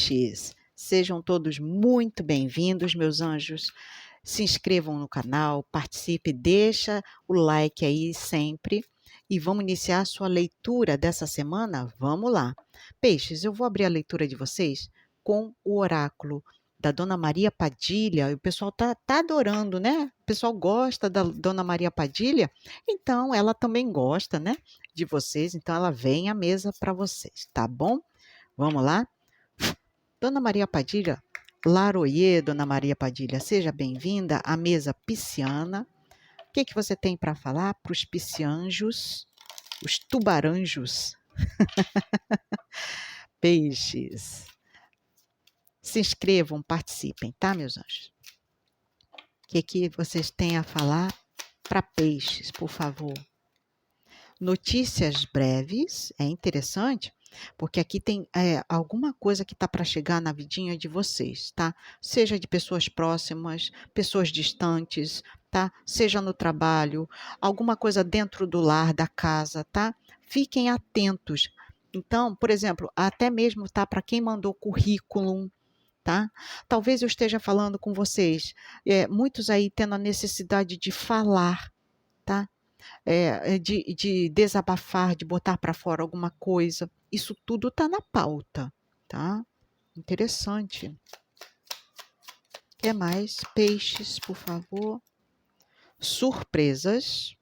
Peixes, sejam todos muito bem-vindos, meus anjos. Se inscrevam no canal, participe, deixa o like aí sempre e vamos iniciar a sua leitura dessa semana? Vamos lá. Peixes, eu vou abrir a leitura de vocês com o oráculo da Dona Maria Padilha. O pessoal tá adorando, né? O pessoal gosta da Dona Maria Padilha, então ela também gosta, né, de vocês, então ela vem à mesa para vocês, tá bom? Vamos lá? Dona Maria Padilha, Laroie, Dona Maria Padilha, seja bem-vinda à mesa pisciana. O que você tem para falar para os piscianjos, os tubaranjos? Peixes. Se inscrevam, participem, tá, meus anjos? O que vocês têm a falar para peixes, por favor? Notícias breves, é interessante, porque aqui tem alguma coisa que está para chegar na vidinha de vocês, tá? Seja de pessoas próximas, pessoas distantes, tá? Seja no trabalho, alguma coisa dentro do lar, da casa, tá? Fiquem atentos. Então, por exemplo, até mesmo tá para quem mandou currículo, tá? Talvez eu esteja falando com vocês, muitos aí tendo a necessidade de falar, tá? De desabafar, de botar para fora alguma coisa. Isso tudo está na pauta, tá? Interessante. O que mais? Peixes, por favor. Surpresas.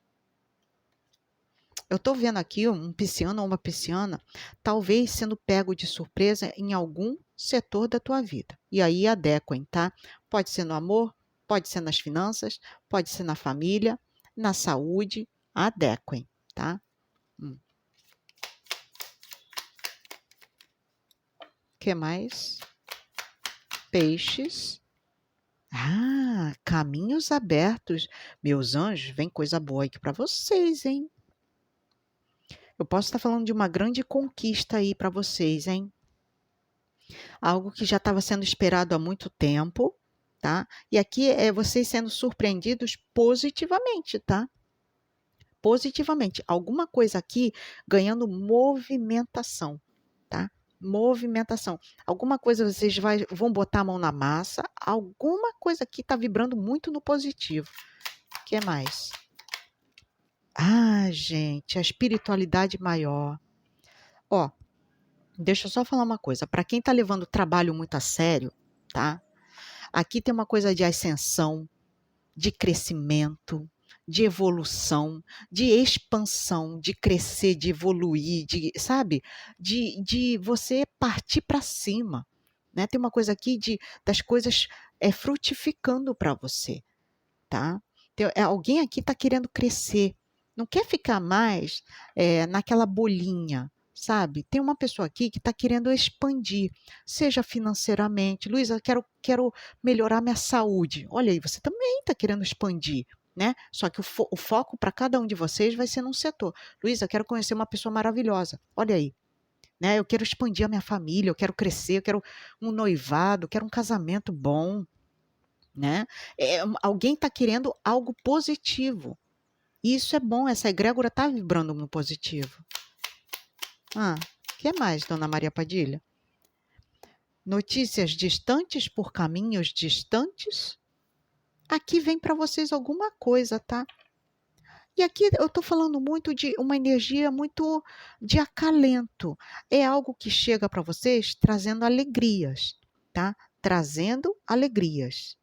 Eu estou vendo aqui um pisciano ou uma pisciana, talvez sendo pego de surpresa em algum setor da tua vida. E aí adequem, tá? Pode ser no amor, pode ser nas finanças, pode ser na família, na saúde, adequem, tá? Que mais? Peixes. Ah, caminhos abertos. Meus anjos, vem coisa boa aqui para vocês, hein? Eu posso estar falando de uma grande conquista aí para vocês, hein? Algo que já estava sendo esperado há muito tempo, tá? E aqui é vocês sendo surpreendidos positivamente, tá? Positivamente. Alguma coisa aqui ganhando movimentação, tá? Movimentação. Alguma coisa vocês vão botar a mão na massa, alguma coisa aqui está vibrando muito no positivo. O que mais? Ah, gente, a espiritualidade maior. Ó, deixa eu só falar uma coisa. Para quem está levando o trabalho muito a sério, tá? Aqui tem uma coisa de ascensão, de crescimento, de evolução, de expansão, de crescer, de evoluir, sabe? De você partir para cima, né? Tem uma coisa aqui das coisas frutificando para você, tá? Alguém aqui está querendo crescer, não quer ficar mais naquela bolinha, sabe? Tem uma pessoa aqui que está querendo expandir, seja financeiramente. Luísa, eu quero melhorar minha saúde. Olha aí, você também está querendo expandir, né? Só que o foco para cada um de vocês vai ser num setor. Luísa, eu quero conhecer uma pessoa maravilhosa. Olha aí, né? Eu quero expandir a minha família, eu quero crescer, eu quero um noivado, eu quero um casamento bom, né? Alguém está querendo algo positivo. Isso é bom, essa egrégora está vibrando no positivo. O que mais, Dona Maria Padilha? Notícias distantes por caminhos distantes? Aqui vem para vocês alguma coisa, tá? E aqui eu estou falando muito de uma energia muito de acalento. É algo que chega para vocês trazendo alegrias, tá? Trazendo alegrias.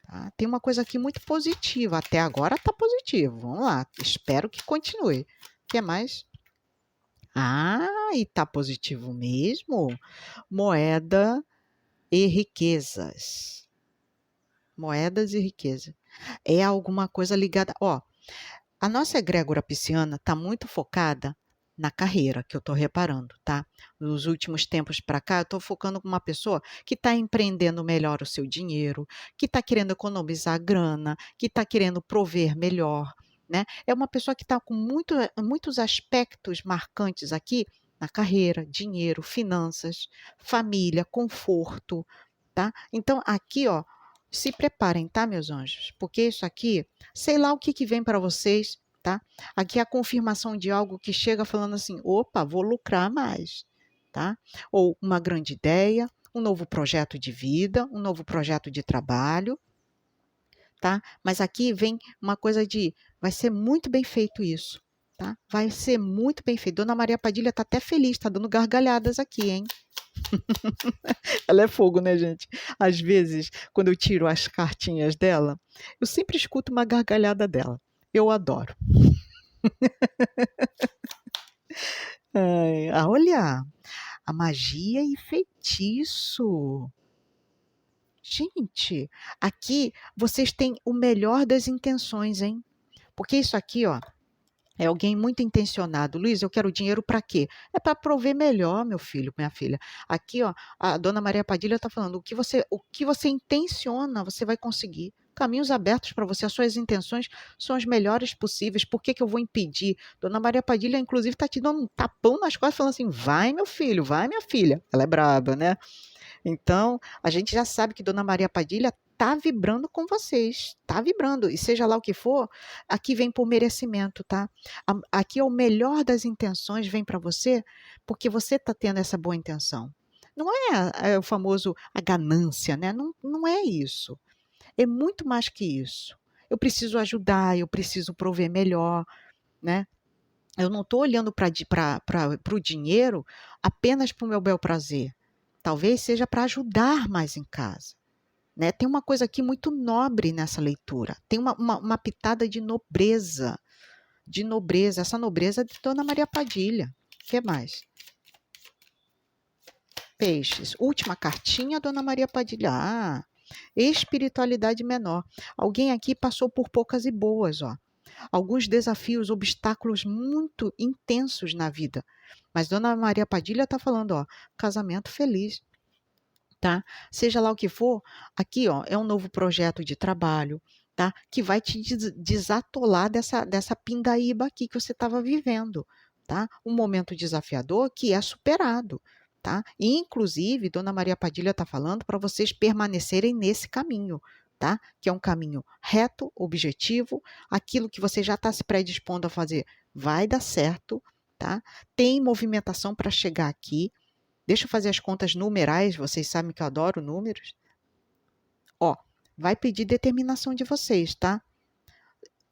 Tá? Tem uma coisa aqui muito positiva. Até agora está positivo. Vamos lá. Espero que continue. O que mais? Ah, e tá positivo mesmo. Moeda e riquezas. Moedas e riqueza. É alguma coisa ligada. Ó, a nossa egrégora pisciana está muito focada na carreira, que eu estou reparando, tá? Nos últimos tempos para cá, eu estou focando com uma pessoa que está empreendendo melhor o seu dinheiro, que está querendo economizar grana, que está querendo prover melhor, né? É uma pessoa que está com muitos aspectos marcantes aqui na carreira, dinheiro, finanças, família, conforto, tá? Então, aqui, ó, se preparem, tá, meus anjos? Porque isso aqui, sei lá o que vem para vocês, tá? Aqui é a confirmação de algo que chega falando assim, opa, vou lucrar mais, tá? Ou uma grande ideia, um novo projeto de vida, um novo projeto de trabalho, tá? Mas aqui vem uma coisa de, vai ser muito bem feito isso, tá? Vai ser muito bem feito. Dona Maria Padilha tá até feliz, tá dando gargalhadas aqui, hein? Ela é fogo, né, gente? Às vezes, quando eu tiro as cartinhas dela, eu sempre escuto uma gargalhada dela. Eu adoro. Ai, olha, a magia e feitiço. Gente, aqui vocês têm o melhor das intenções, hein? Porque isso aqui, ó, é alguém muito intencionado. Luiz, eu quero dinheiro para quê? É para prover melhor, meu filho, minha filha. Aqui, ó, a dona Maria Padilha está falando, o que você intenciona, você vai conseguir. Caminhos abertos para você, as suas intenções são as melhores possíveis. Por que que eu vou impedir? Dona Maria Padilha, inclusive, está te dando um tapão nas costas, falando assim: vai, meu filho, vai, minha filha. Ela é braba, né? Então, a gente já sabe que Dona Maria Padilha tá vibrando com vocês, tá vibrando. E seja lá o que for, aqui vem por merecimento, tá? Aqui é o melhor das intenções, vem para você, porque você tá tendo essa boa intenção. Não é o famoso a ganância, né? Não, não é isso. É muito mais que isso. Eu preciso ajudar, eu preciso prover melhor, né? Eu não estou olhando para o dinheiro apenas para o meu bel prazer. Talvez seja para ajudar mais em casa. Né? Tem uma coisa aqui muito nobre nessa leitura. Tem uma pitada de nobreza. De nobreza. Essa nobreza é de Dona Maria Padilha. O que mais? Peixes. Última cartinha, Dona Maria Padilha. Ah, espiritualidade menor. Alguém aqui passou por poucas e boas, ó. Alguns desafios, obstáculos muito intensos na vida. Mas Dona Maria Padilha está falando, ó, casamento feliz. Tá? Seja lá o que for, aqui ó, é um novo projeto de trabalho, tá? Que vai te desatolar dessa pindaíba aqui que você estava vivendo, tá? Um momento desafiador que é superado, tá? E, inclusive, Dona Maria Padilha está falando para vocês permanecerem nesse caminho, tá? Que é um caminho reto, objetivo, aquilo que você já está se predispondo a fazer vai dar certo, tá? Tem movimentação para chegar aqui. Deixa eu fazer as contas numerais, vocês sabem que eu adoro números. Ó, vai pedir determinação de vocês, tá?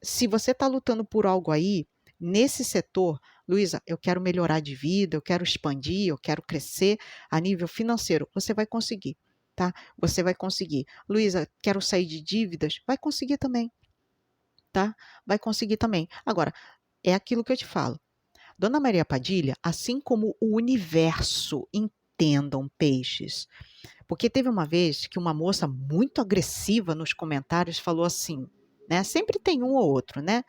Se você está lutando por algo aí, nesse setor, Luísa, eu quero melhorar de vida, eu quero expandir, eu quero crescer a nível financeiro, você vai conseguir, tá? Você vai conseguir. Luísa, quero sair de dívidas, vai conseguir também, tá? Vai conseguir também. Agora, é aquilo que eu te falo. Dona Maria Padilha, assim como o universo, entendam peixes. Porque teve uma vez que uma moça muito agressiva nos comentários falou assim, né? Sempre tem um ou outro, né?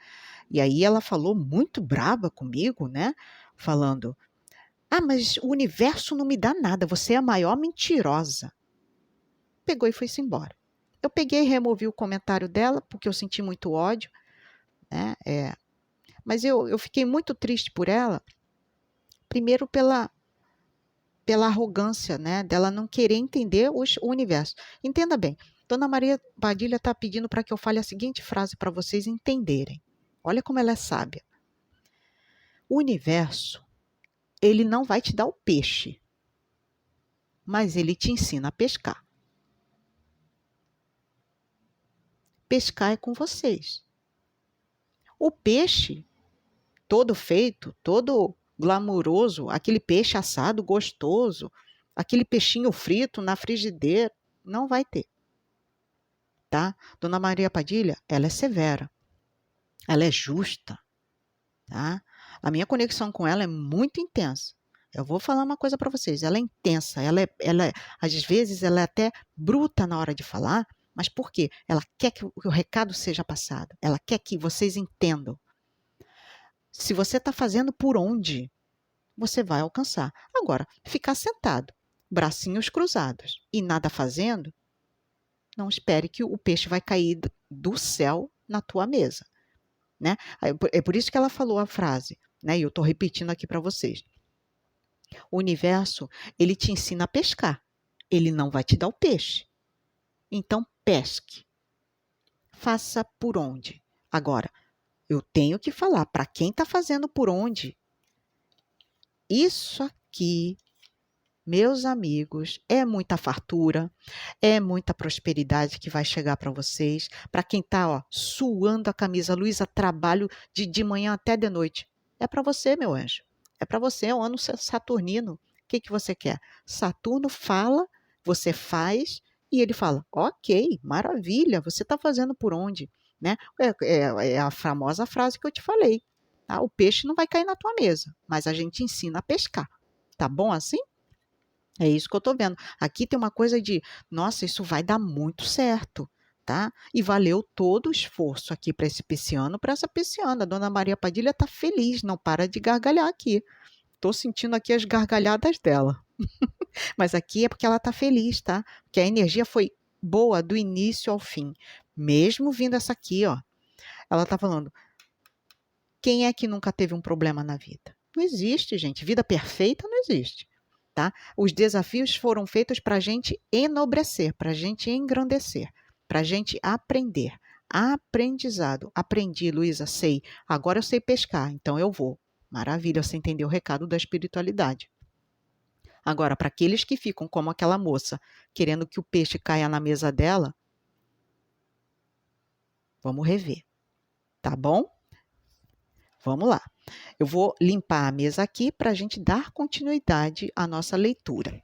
E aí ela falou muito brava comigo, né? Falando: "Ah, mas o universo não me dá nada, você é a maior mentirosa". Pegou e foi-se embora. Eu peguei e removi o comentário dela, porque eu senti muito ódio, né? Mas eu fiquei muito triste por ela, primeiro pela arrogância, né, dela não querer entender o universo. Entenda bem, Dona Maria Padilha está pedindo para que eu fale a seguinte frase para vocês entenderem. Olha como ela é sábia. O universo, ele não vai te dar o peixe, mas ele te ensina a pescar. Pescar é com vocês. O peixe, todo feito, todo glamuroso, aquele peixe assado gostoso, aquele peixinho frito na frigideira, não vai ter. Tá? Dona Maria Padilha, ela é severa, ela é justa, tá? A minha conexão com ela é muito intensa. Eu vou falar uma coisa para vocês, ela é intensa, às vezes ela é até bruta na hora de falar, mas por quê? Ela quer que o recado seja passado, ela quer que vocês entendam. Se você está fazendo por onde, você vai alcançar. Agora, ficar sentado, bracinhos cruzados e nada fazendo, não espere que o peixe vai cair do céu na tua mesa, né? É por isso que ela falou a frase, né? E eu estou repetindo aqui para vocês. O universo, ele te ensina a pescar. Ele não vai te dar o peixe. Então, pesque. Faça por onde. Agora, eu tenho que falar para quem está fazendo por onde. Isso aqui Meus amigos, é muita fartura, é muita prosperidade que vai chegar para vocês. Para quem está, ó, suando a camisa, Luísa, trabalho de manhã até de noite. É para você, meu anjo. É para você, é um ano saturnino. O que, que você quer? Saturno fala, você faz, e ele fala, ok, maravilha, você está fazendo por onde? Né? É a famosa frase que eu te falei. Tá? O peixe não vai cair na tua mesa, mas a gente ensina a pescar. Tá bom assim? É isso que eu tô vendo. Aqui tem uma coisa de, nossa, isso vai dar muito certo, tá? E valeu todo o esforço aqui para esse pisciano, para essa pisciana. A dona Maria Padilha tá feliz, não para de gargalhar aqui. Tô sentindo aqui as gargalhadas dela. Mas aqui é porque ela tá feliz, tá? Porque a energia foi boa do início ao fim. Mesmo vindo essa aqui, ó. Ela tá falando, quem é que nunca teve um problema na vida? Não existe, gente. Vida perfeita não existe. Tá? Os desafios foram feitos para a gente enobrecer, para a gente engrandecer, para a gente aprender. Aprendizado. Aprendi, Luísa, sei. Agora eu sei pescar, então eu vou. Maravilha, você entendeu o recado da espiritualidade. Agora, para aqueles que ficam como aquela moça, querendo que o peixe caia na mesa dela, vamos rever, tá bom? Vamos lá. Eu vou limpar a mesa aqui para a gente dar continuidade à nossa leitura.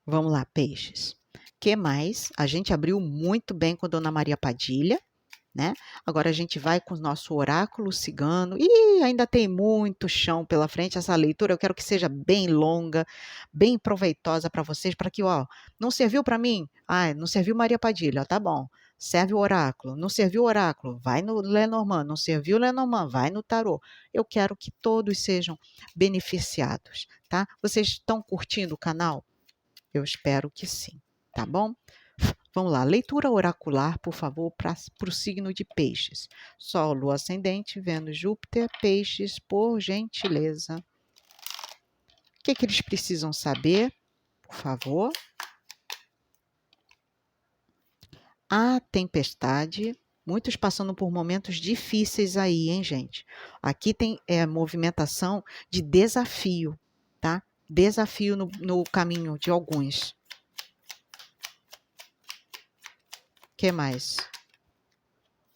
Vamos lá, peixes. Que mais? A gente abriu muito bem com Dona Maria Padilha, né? Agora a gente vai com o nosso oráculo cigano. E ainda tem muito chão pela frente. Essa leitura eu quero que seja bem longa, bem proveitosa para vocês, para que, ó, não serviu para mim? Ah, não serviu Maria Padilha, tá bom. Serve o oráculo. Não serviu o oráculo? Vai no Lenormand. Não serviu o Lenormand? Vai no tarô. Eu quero que todos sejam beneficiados, tá? Vocês estão curtindo o canal? Eu espero que sim, tá bom? Vamos lá, leitura oracular, por favor, para o signo de peixes. Sol, Lua ascendente, Vênus, Júpiter, peixes, por gentileza. O que, que eles precisam saber, por favor? A tempestade, muitos passando por momentos difíceis aí, hein, gente? Aqui tem movimentação de desafio, tá? Desafio no caminho de alguns. Que mais?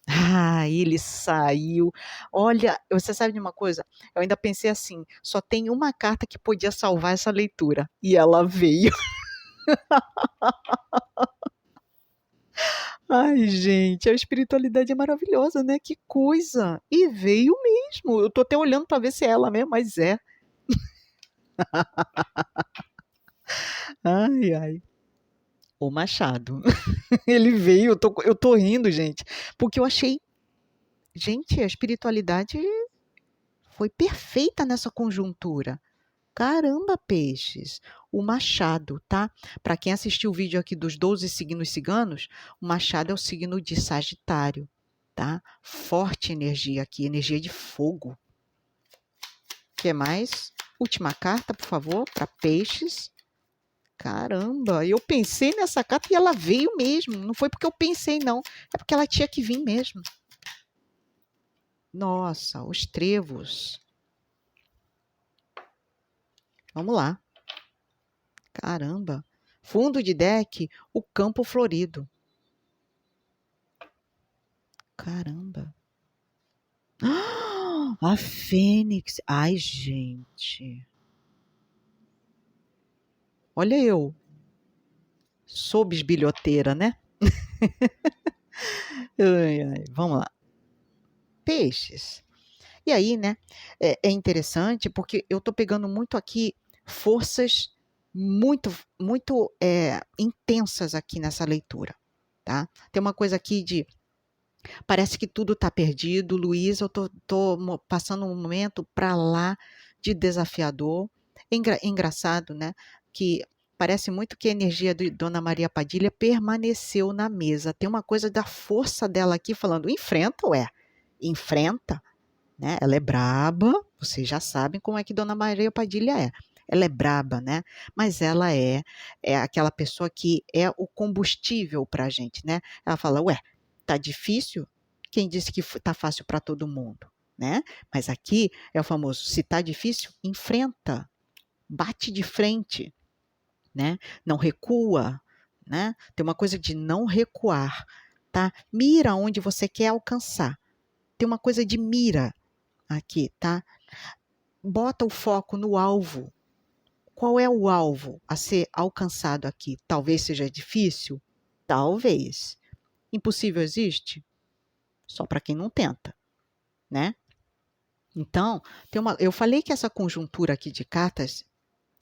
Ah, ele saiu. Olha, você sabe de uma coisa? Eu ainda pensei assim, só tem uma carta que podia salvar essa leitura. E ela veio. Ai, gente, a espiritualidade é maravilhosa, né? Que coisa! E veio mesmo. Eu tô até olhando para ver se é ela mesmo, mas é. Ai, ai. O Machado. Ele veio, eu tô rindo, gente, porque eu achei. Gente, a espiritualidade foi perfeita nessa conjuntura. Caramba, peixes! O machado, tá? Para quem assistiu o vídeo aqui dos 12 signos ciganos, o machado é o signo de Sagitário, tá? Forte energia aqui, energia de fogo. O que mais? Última carta, por favor, para peixes. Caramba, eu pensei nessa carta e ela veio mesmo. Não foi porque eu pensei, não. É porque ela tinha que vir mesmo. Nossa, os trevos. Vamos lá. Caramba. Fundo de deck, o campo florido. Caramba. A Fênix. Ai, gente. Olha eu. Sou bisbilhoteira, né? Ai, ai. Vamos lá. Peixes. E aí, né? É interessante porque eu tô pegando muito aqui forças muito, muito intensas aqui nessa leitura, tá? Tem uma coisa aqui de parece que tudo está perdido, Luísa, eu tô passando um momento para lá de desafiador. Engraçado, né? Que parece muito que a energia de Dona Maria Padilha permaneceu na mesa. Tem uma coisa da força dela aqui falando, enfrenta, ué, enfrenta, né? Ela é braba, vocês já sabem como é que Dona Maria Padilha é. Ela é braba, né? Mas ela é aquela pessoa que é o combustível para a gente, né? Ela fala, ué, tá difícil? Quem disse que tá fácil para todo mundo, né? Mas aqui é o famoso, se tá difícil, enfrenta. bate de frente, né? Não recua, né? Tem uma coisa de não recuar, tá? Mira onde você quer alcançar. Tem uma coisa de mira aqui, tá? Bota o foco no alvo. Qual é o alvo a ser alcançado aqui? Talvez seja difícil? Talvez. Impossível existe? Só para quem não tenta, né? Então, eu falei que essa conjuntura aqui de cartas,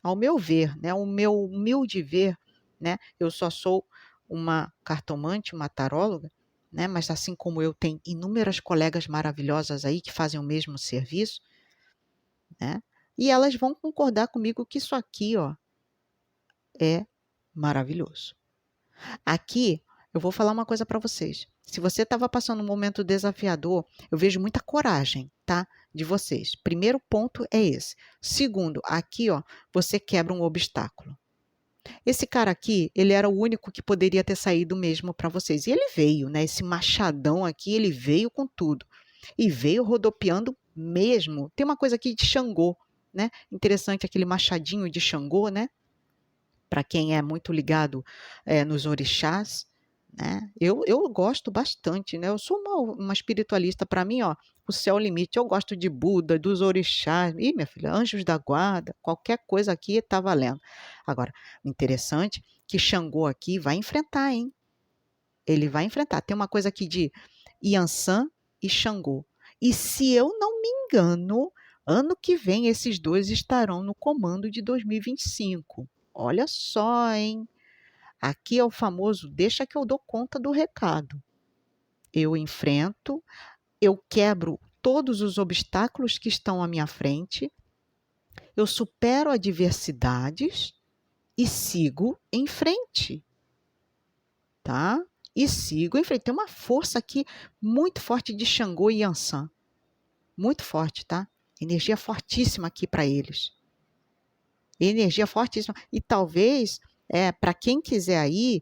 ao meu ver, né, o meu humilde ver, né, eu só sou uma cartomante, uma taróloga, né, mas assim como eu, tem inúmeras colegas maravilhosas aí que fazem o mesmo serviço, né, e elas vão concordar comigo que isso aqui, ó, é maravilhoso. Aqui, eu vou falar uma coisa para vocês. Se você estava passando um momento desafiador, eu vejo muita coragem, tá? De vocês. Primeiro ponto é esse. Segundo, aqui, ó, você quebra um obstáculo. Esse cara aqui, ele era o único que poderia ter saído mesmo para vocês. E ele veio, né? Esse machadão aqui, ele veio com tudo. E veio rodopiando mesmo. Tem uma coisa aqui de Xangô, né? Interessante aquele machadinho de Xangô, né? Para quem é muito ligado nos orixás, né? Eu gosto bastante, né? Eu sou uma espiritualista, para mim, ó, o céu é o limite. Eu gosto de Buda, dos orixás, ih, minha filha, anjos da guarda, qualquer coisa aqui está valendo. Agora, o interessante é que Xangô aqui vai enfrentar, hein? Ele vai enfrentar. Tem uma coisa aqui de Yansan e Xangô. E se eu não me engano, ano que vem esses dois estarão no comando de 2025. Olha só, hein? Aqui é o famoso deixa que eu dou conta do recado. Eu enfrento, eu quebro todos os obstáculos que estão à minha frente, eu supero adversidades e sigo em frente, tá? E sigo em frente. Tem uma força aqui muito forte de Xangô e Yansan. Muito forte, tá? Energia fortíssima aqui para eles. Energia fortíssima. E talvez, para quem quiser ir,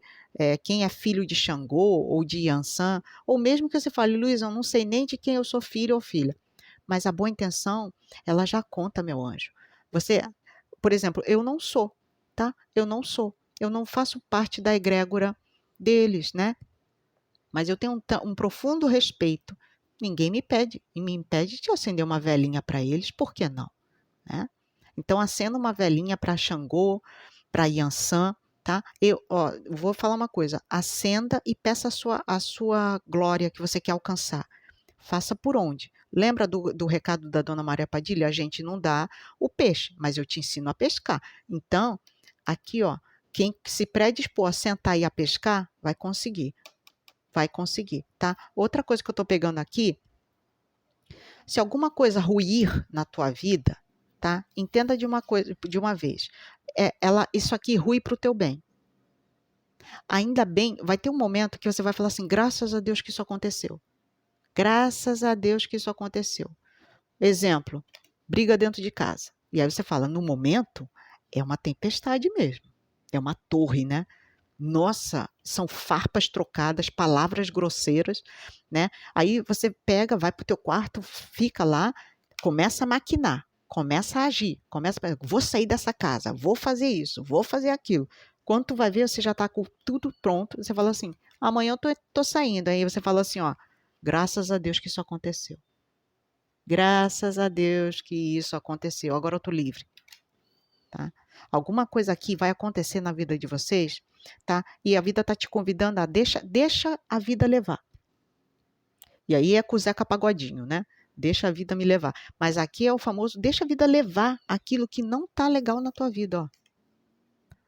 quem é filho de Xangô ou de Yansan, ou mesmo que você fale, Luísa, eu não sei nem de quem eu sou filho ou filha, mas a boa intenção, ela já conta, meu anjo. Você, por exemplo, eu não sou, tá? Eu não sou. Eu não faço parte da egrégora deles, né? Mas eu tenho um profundo respeito. Ninguém me impede de acender uma velinha para eles, por que não? Né? Então, acenda uma velinha para Xangô, para Yansan, tá? Eu vou falar uma coisa, acenda e peça a sua glória que você quer alcançar. Faça por onde? Lembra do recado da Dona Maria Padilha? A gente não dá o peixe, mas eu te ensino a pescar. Então, aqui, ó, quem se predispor a sentar e a pescar, vai conseguir. Vai conseguir, tá? Outra coisa que eu estou pegando aqui, se alguma coisa ruir na tua vida, tá? Entenda de uma coisa, de uma vez. Isso aqui rui para o teu bem. Ainda bem, vai ter um momento que você vai falar assim, graças a Deus que isso aconteceu. Graças a Deus que isso aconteceu. Exemplo, briga dentro de casa. E aí você fala, no momento, é uma tempestade mesmo. É uma torre, né? Nossa, são farpas trocadas, palavras grosseiras, né? Aí você pega, vai para o teu quarto, fica lá, começa a maquinar, começa a agir, vou sair dessa casa, vou fazer isso, vou fazer aquilo. Quando tu vai ver, você já está com tudo pronto, você fala assim, amanhã eu tô saindo. Aí você fala assim, ó, graças a Deus que isso aconteceu. Graças a Deus que isso aconteceu, agora eu tô livre. Tá? Alguma coisa aqui vai acontecer na vida de vocês, tá? E a vida tá te convidando a deixa a vida levar. E aí é com o Zeca Pagodinho, né? Deixa a vida me levar. Mas aqui é o famoso deixa a vida levar aquilo que não tá legal na tua vida, ó.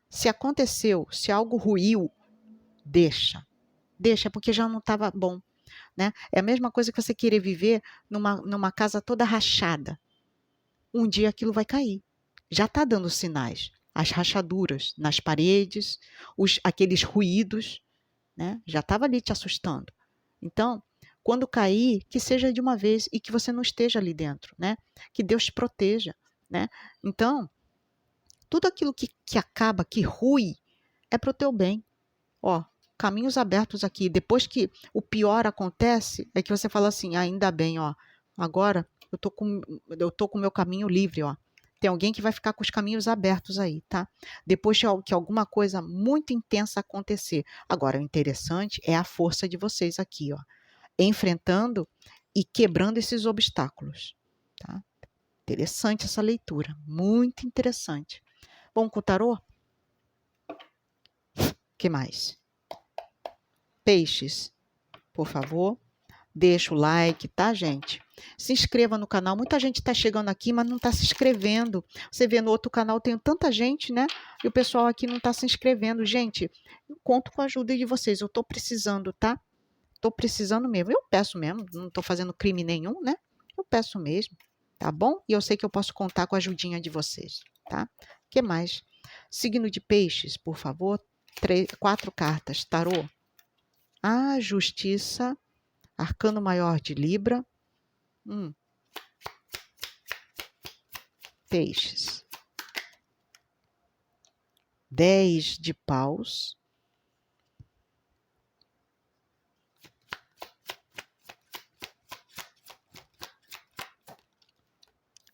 Se aconteceu, se algo ruiu, deixa. Deixa, porque já não estava bom, né? É a mesma coisa que você querer viver numa casa toda rachada. Um dia aquilo vai cair. Já está dando sinais. As rachaduras nas paredes, aqueles ruídos, né? Já estava ali te assustando. Então, quando cair, que seja de uma vez e que você não esteja ali dentro, né? Que Deus te proteja, né? Então, tudo aquilo que acaba, que rui, é para o teu bem. Ó, caminhos abertos aqui. Depois que o pior acontece, é que você fala assim, ainda bem, ó, agora eu tô com o meu caminho livre, ó. Tem alguém que vai ficar com os caminhos abertos aí, tá? Depois que alguma coisa muito intensa acontecer. Agora, o interessante é a força de vocês aqui, ó, enfrentando e quebrando esses obstáculos, tá? Interessante essa leitura, muito interessante. Vamos com o tarô? O que mais? Peixes, por favor, deixa o like, tá, gente? Se inscreva no canal. Muita gente está chegando aqui, mas não está se inscrevendo. Você vê no outro canal, tem tanta gente, né? E o pessoal aqui não está se inscrevendo. Gente, eu conto com a ajuda de vocês. Eu estou precisando, tá? Estou precisando mesmo. Eu peço mesmo, não estou fazendo crime nenhum, né? Eu peço mesmo, tá bom? E eu sei que eu posso contar com a ajudinha de vocês, tá? O que mais? Signo de peixes, por favor. 4 cartas. Tarô. A justiça. Arcano maior de Libra. Peixes. 10 de paus.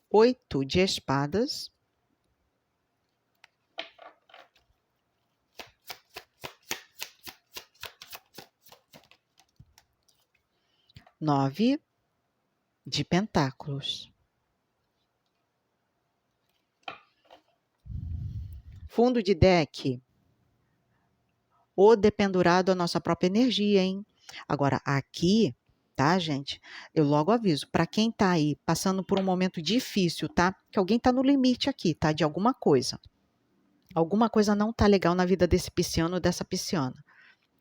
8 de espadas. 9 de pentáculos. Fundo de deck. O dependurado a nossa própria energia, hein? Agora, aqui, tá, gente? Eu logo aviso, para quem tá aí passando por um momento difícil, tá? Que alguém tá no limite aqui, tá? De alguma coisa. Alguma coisa não tá legal na vida desse pisciano ou dessa pisciana,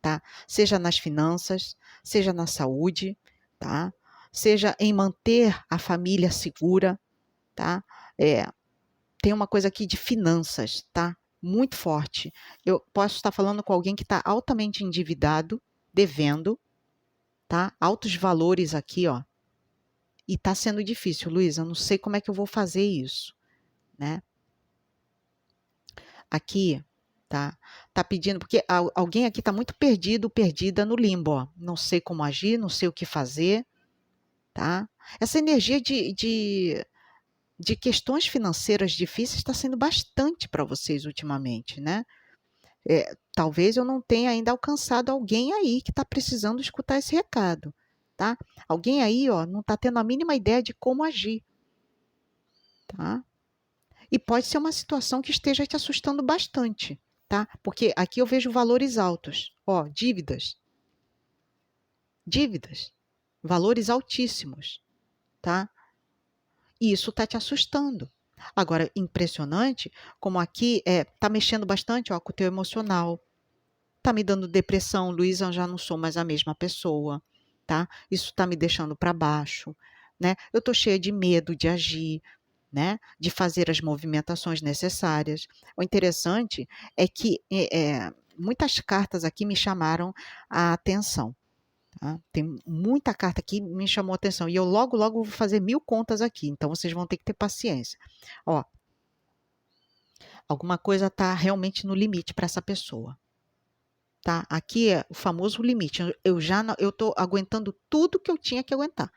tá? Seja nas finanças, seja na saúde, tá? Seja em manter a família segura, tá? Tem uma coisa aqui de finanças, tá? Muito forte. Eu posso estar falando com alguém que está altamente endividado, devendo, tá? Altos valores aqui, ó. E está sendo difícil, Luísa, eu não sei como é que eu vou fazer isso, né? Aqui, tá? Tá pedindo, porque alguém aqui está muito perdido, perdida no limbo, ó. Não sei como agir, não sei o que fazer, tá? Essa energia de questões financeiras difíceis está sendo bastante para vocês ultimamente, né? Talvez eu não tenha ainda alcançado alguém aí que está precisando escutar esse recado, tá? Alguém aí, ó, não está tendo a mínima ideia de como agir, tá? E pode ser uma situação que esteja te assustando bastante, tá? Porque aqui eu vejo valores altos, ó, dívidas, valores altíssimos, tá? E isso está te assustando. Agora, impressionante, como aqui tá mexendo bastante, ó, com o teu emocional. Tá me dando depressão, Luísa, eu já não sou mais a mesma pessoa, tá? Isso tá me deixando para baixo, né? Eu tô cheia de medo de agir, né? De fazer as movimentações necessárias. O interessante é que muitas cartas aqui me chamaram a atenção. Tá? Tem muita carta aqui que me chamou a atenção. E eu logo vou fazer 1000 contas aqui. Então, vocês vão ter que ter paciência. Ó, alguma coisa está realmente no limite para essa pessoa. Tá? Aqui é o famoso limite. Eu estou aguentando tudo que eu tinha que aguentar.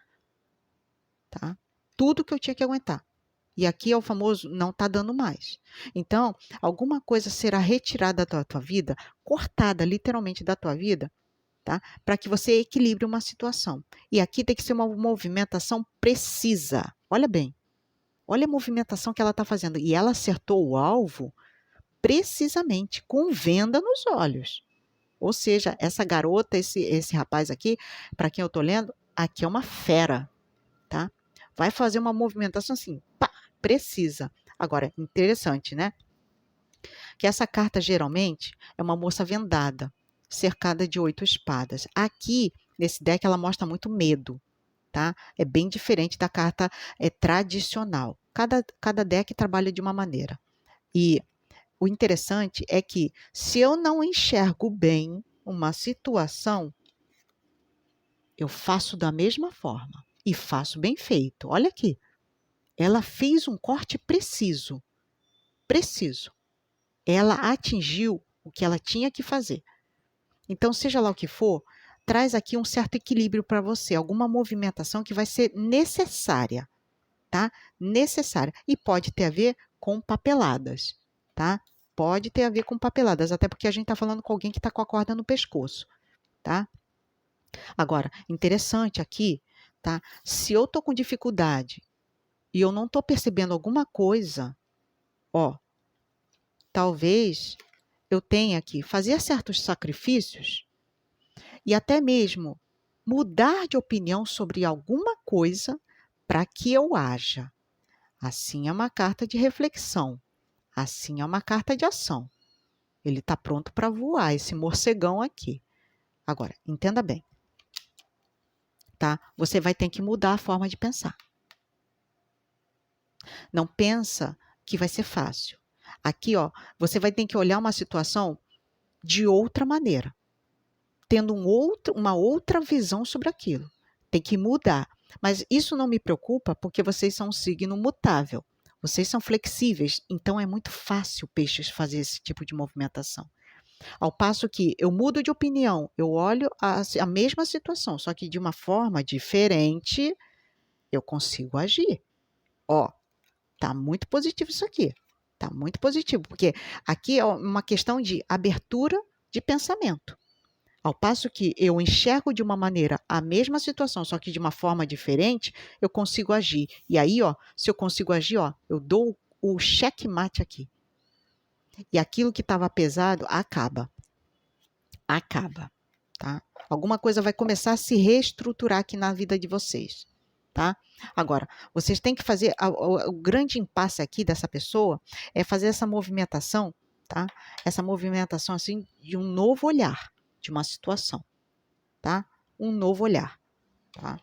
Tá? Tudo que eu tinha que aguentar. E aqui é o famoso não está dando mais. Então, alguma coisa será retirada da tua vida, cortada literalmente da tua vida, tá? Para que você equilibre uma situação. E aqui tem que ser uma movimentação precisa. Olha bem. Olha a movimentação que ela está fazendo. E ela acertou o alvo precisamente, com venda nos olhos. Ou seja, essa garota, esse rapaz aqui, para quem eu estou lendo, aqui é uma fera, tá? Vai fazer uma movimentação assim, pá, precisa. Agora, interessante, né? Que essa carta geralmente é uma moça vendada, cercada de 8 espadas. Aqui, nesse deck, ela mostra muito medo, tá? É bem diferente da carta tradicional. Cada deck trabalha de uma maneira. E o interessante é que, se eu não enxergo bem uma situação, eu faço da mesma forma e faço bem feito. Olha aqui, ela fez um corte preciso. Preciso. Ela atingiu o que ela tinha que fazer. Então, seja lá o que for, traz aqui um certo equilíbrio para você, alguma movimentação que vai ser necessária, tá? Necessária. E pode ter a ver com papeladas, tá? Pode ter a ver com papeladas, até porque a gente está falando com alguém que está com a corda no pescoço, tá? Agora, interessante aqui, tá? Se eu tô com dificuldade e eu não tô percebendo alguma coisa, ó, talvez eu tenha que fazer certos sacrifícios e até mesmo mudar de opinião sobre alguma coisa para que eu haja. Assim é uma carta de reflexão. Assim é uma carta de ação. Ele está pronto para voar, esse morcegão aqui. Agora, entenda bem, tá? Você vai ter que mudar a forma de pensar. Não pensa que vai ser fácil. Aqui, ó, você vai ter que olhar uma situação de outra maneira, tendo uma outra visão sobre aquilo. Tem que mudar. Mas isso não me preocupa porque vocês são um signo mutável. Vocês são flexíveis, então é muito fácil, peixes, fazer esse tipo de movimentação. Ao passo que eu mudo de opinião, eu olho a mesma situação, só que de uma forma diferente, eu consigo agir. Ó, tá muito positivo isso aqui. Tá muito positivo, porque aqui é uma questão de abertura de pensamento. Ao passo que eu enxergo de uma maneira a mesma situação, só que de uma forma diferente, eu consigo agir. E aí, ó, se eu consigo agir, ó, eu dou o checkmate aqui. E aquilo que estava pesado acaba. Acaba, tá? Alguma coisa vai começar a se reestruturar aqui na vida de vocês, tá? Agora, vocês têm que fazer, o grande impasse aqui dessa pessoa é fazer essa movimentação, tá? Essa movimentação, assim, de um novo olhar de uma situação, tá? Um novo olhar, tá?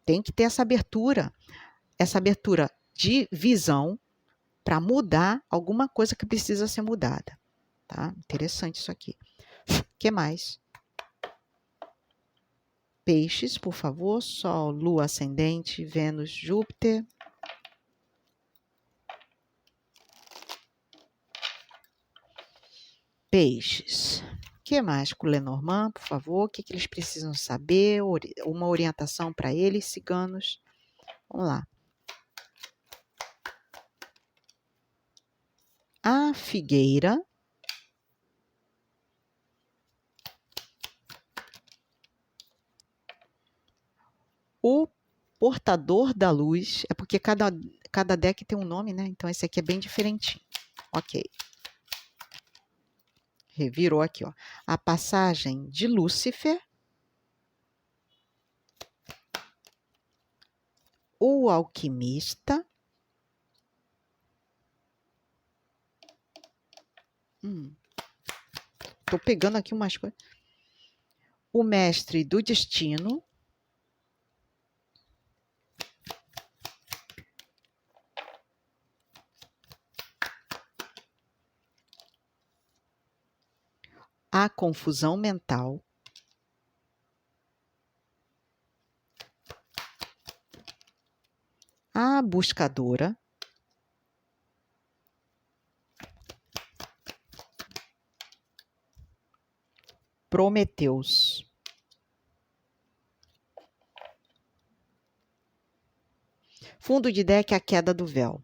Tem que ter essa abertura de visão para mudar alguma coisa que precisa ser mudada, tá? Interessante isso aqui. O que mais? Peixes, por favor. Sol, Lua, Ascendente, Vênus, Júpiter. Peixes. O que mais com o Lenormand, por favor? O que eles precisam saber? Uma orientação para eles, ciganos. Vamos lá. A figueira. O portador da luz. É porque cada deck tem um nome, né? Então esse aqui é bem diferentinho. Ok. Revirou aqui, ó. A passagem de Lúcifer. O alquimista. Tô pegando aqui umas coisas. O mestre do destino. A confusão mental. A buscadora. Prometeus. Fundo de deck, a queda do véu.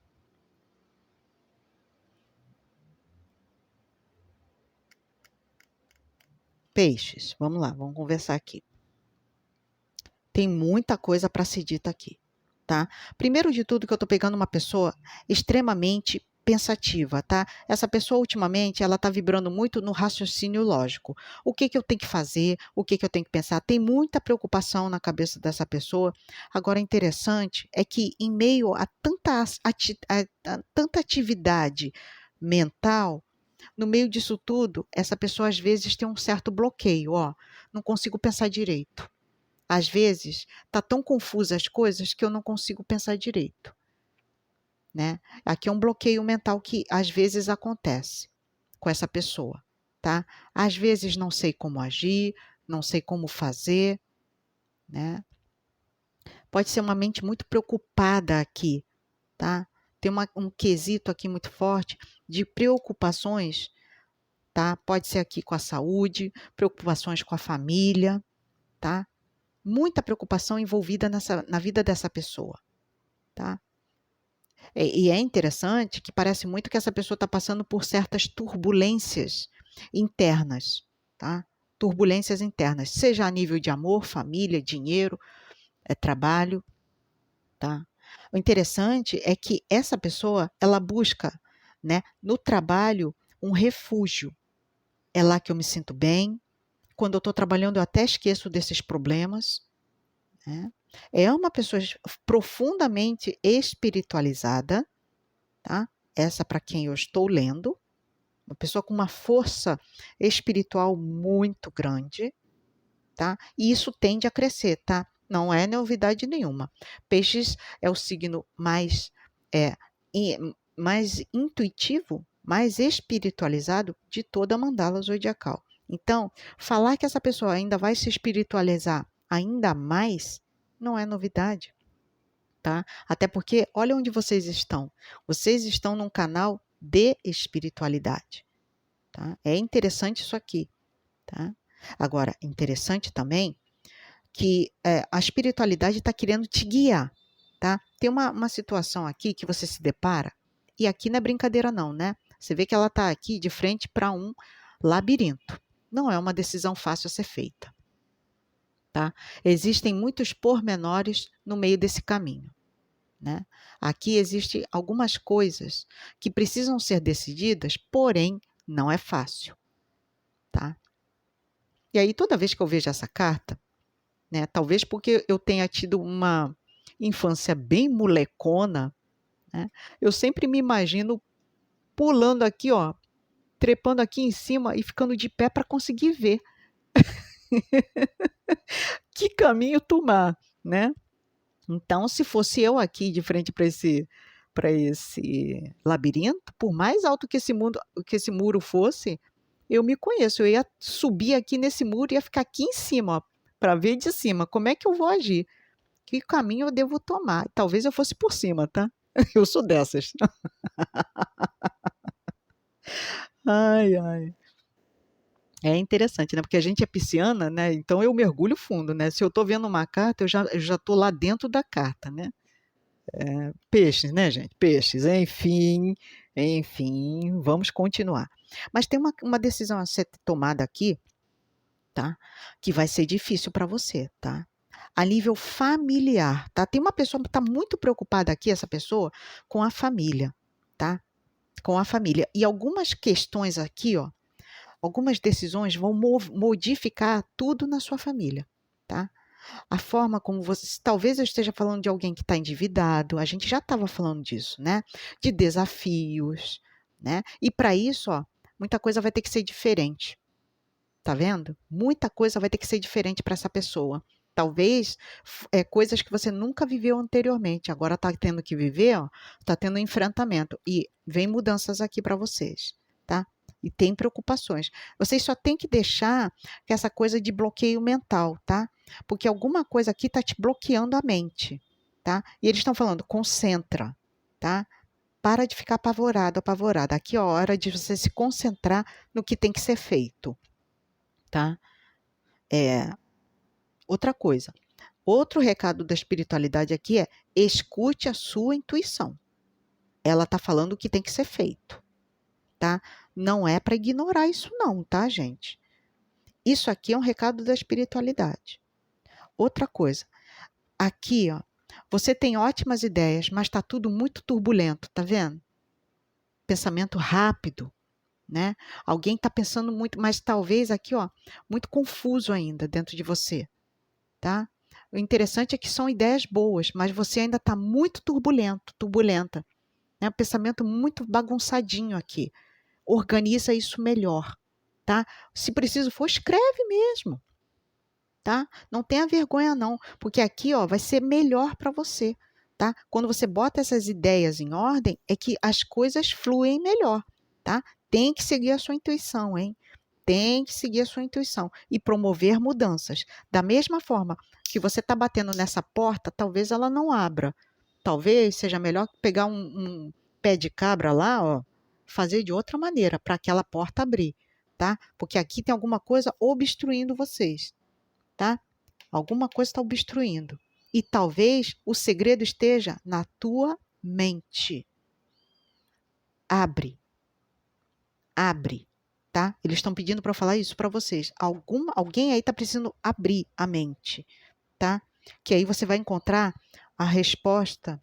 Peixes, vamos lá, vamos conversar aqui. Tem muita coisa para ser dita aqui, tá? Primeiro de tudo que eu estou pegando uma pessoa extremamente pensativa, tá? Essa pessoa ultimamente, ela tá vibrando muito no raciocínio lógico. O que eu tenho que fazer? O que eu tenho que pensar? Tem muita preocupação na cabeça dessa pessoa. Agora, interessante é que em meio a tanta atividade mental, no meio disso tudo, essa pessoa às vezes tem um certo bloqueio, ó. Não consigo pensar direito. Às vezes, tá tão confusa as coisas que eu não consigo pensar direito, né? Aqui é um bloqueio mental que às vezes acontece com essa pessoa, tá? Às vezes não sei como agir, não sei como fazer, né? Pode ser uma mente muito preocupada aqui, tá? Tem um quesito aqui muito forte de preocupações, tá? Pode ser aqui com a saúde, preocupações com a família, tá? Muita preocupação envolvida na vida dessa pessoa, tá? E é interessante que parece muito que essa pessoa está passando por certas turbulências internas, tá? Turbulências internas, seja a nível de amor, família, dinheiro, trabalho, tá? O interessante é que essa pessoa, ela busca, né, no trabalho, um refúgio. É lá que eu me sinto bem. Quando eu estou trabalhando, eu até esqueço desses problemas, né? É uma pessoa profundamente espiritualizada, tá? Essa para quem eu estou lendo, uma pessoa com uma força espiritual muito grande, tá? E isso tende a crescer, tá? Não é novidade nenhuma. Peixes é o signo é, mais intuitivo, mais espiritualizado de toda a mandala zodiacal. Então, falar que essa pessoa ainda vai se espiritualizar ainda mais não é novidade, tá? Até porque, olha onde vocês estão. Vocês estão num canal de espiritualidade, tá? É interessante isso aqui, tá? Agora, interessante também que a espiritualidade está querendo te guiar, tá? Tem uma situação aqui que você se depara, e aqui não é brincadeira não, né? Você vê que ela está aqui de frente para um labirinto. Não é uma decisão fácil a ser feita, tá? Existem muitos pormenores no meio desse caminho, né? Aqui existem algumas coisas que precisam ser decididas, porém não é fácil, tá? E aí toda vez que eu vejo essa carta, né, talvez porque eu tenha tido uma infância bem molecona, né, eu sempre me imagino pulando aqui, ó, trepando aqui em cima e ficando de pé para conseguir ver que caminho tomar, né? Então, se fosse eu aqui de frente para esse labirinto, por mais alto que esse muro fosse, eu me conheço, eu ia subir aqui nesse muro e ia ficar aqui em cima, para ver de cima como é que eu vou agir. Que caminho eu devo tomar? Talvez eu fosse por cima, tá? Eu sou dessas. Ai, ai. É interessante, né? Porque a gente é pisciana, né? Então eu mergulho fundo, né? Se eu tô vendo uma carta, eu já tô lá dentro da carta, né? Peixes, né, gente? Peixes. Enfim, vamos continuar. Mas tem uma decisão a ser tomada aqui, tá? Que vai ser difícil para você, tá? A nível familiar, tá? Tem uma pessoa que está muito preocupada aqui, essa pessoa, com a família, tá? Com a família. E algumas questões aqui, ó, algumas decisões vão modificar tudo na sua família, tá? A forma como você. Talvez eu esteja falando de alguém que está endividado, a gente já estava falando disso, né? De desafios, né? E para isso, ó, muita coisa vai ter que ser diferente. Tá vendo? Muita coisa vai ter que ser diferente para essa pessoa. Talvez coisas que você nunca viveu anteriormente, agora está tendo que viver, ó, está tendo um enfrentamento. E vem mudanças aqui para vocês, tá? E tem preocupações. Vocês só têm que deixar que essa coisa de bloqueio mental, tá? Porque alguma coisa aqui está te bloqueando a mente, tá? E eles estão falando, concentra, tá? Para de ficar apavorado, apavorada. Aqui é a hora de você se concentrar no que tem que ser feito, tá? Outra coisa, outro recado da espiritualidade aqui é escute a sua intuição. Ela está falando o que tem que ser feito, tá? Não é para ignorar isso não, tá, gente? Isso aqui é um recado da espiritualidade. Outra coisa, aqui, ó, você tem ótimas ideias, mas está tudo muito turbulento, tá vendo? Pensamento rápido, né? Alguém está pensando muito, mas talvez aqui, ó, muito confuso ainda dentro de você, tá? O interessante é que são ideias boas, mas você ainda está muito turbulenta, né? Um pensamento muito bagunçadinho aqui. Organiza isso melhor, tá? Se preciso for, escreve mesmo, tá? Não tenha vergonha não, porque aqui, ó, vai ser melhor para você, tá? Quando você bota essas ideias em ordem, é que as coisas fluem melhor, tá? Tem que seguir a sua intuição, hein? Tem que seguir a sua intuição e promover mudanças. Da mesma forma que você está batendo nessa porta, talvez ela não abra. Talvez seja melhor pegar um pé de cabra lá, ó, fazer de outra maneira para aquela porta abrir, tá? Porque aqui tem alguma coisa obstruindo vocês, tá? Alguma coisa está obstruindo. E talvez o segredo esteja na tua mente. Abre, abre, tá? Eles estão pedindo para eu falar isso para vocês. Alguém aí está precisando abrir a mente, tá? Que aí você vai encontrar a resposta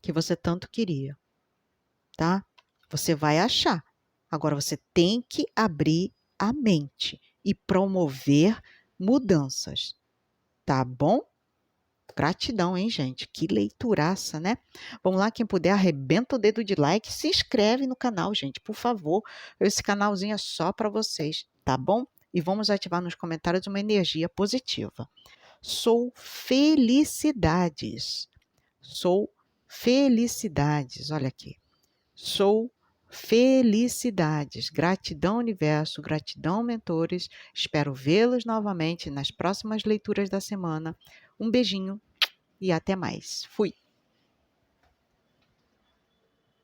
que você tanto queria, tá? Você vai achar. Agora você tem que abrir a mente e promover mudanças, tá bom? Gratidão, hein, gente? Que leituraça, né? Vamos lá, quem puder, arrebenta o dedo de like, se inscreve no canal, gente, por favor. Esse canalzinho é só para vocês, tá bom? E vamos ativar nos comentários uma energia positiva. Sou felicidades. Sou felicidades. Olha aqui. Sou felicidades. Gratidão, universo. Gratidão, mentores. Espero vê-los novamente nas próximas leituras da semana. Um beijinho e até mais. Fui!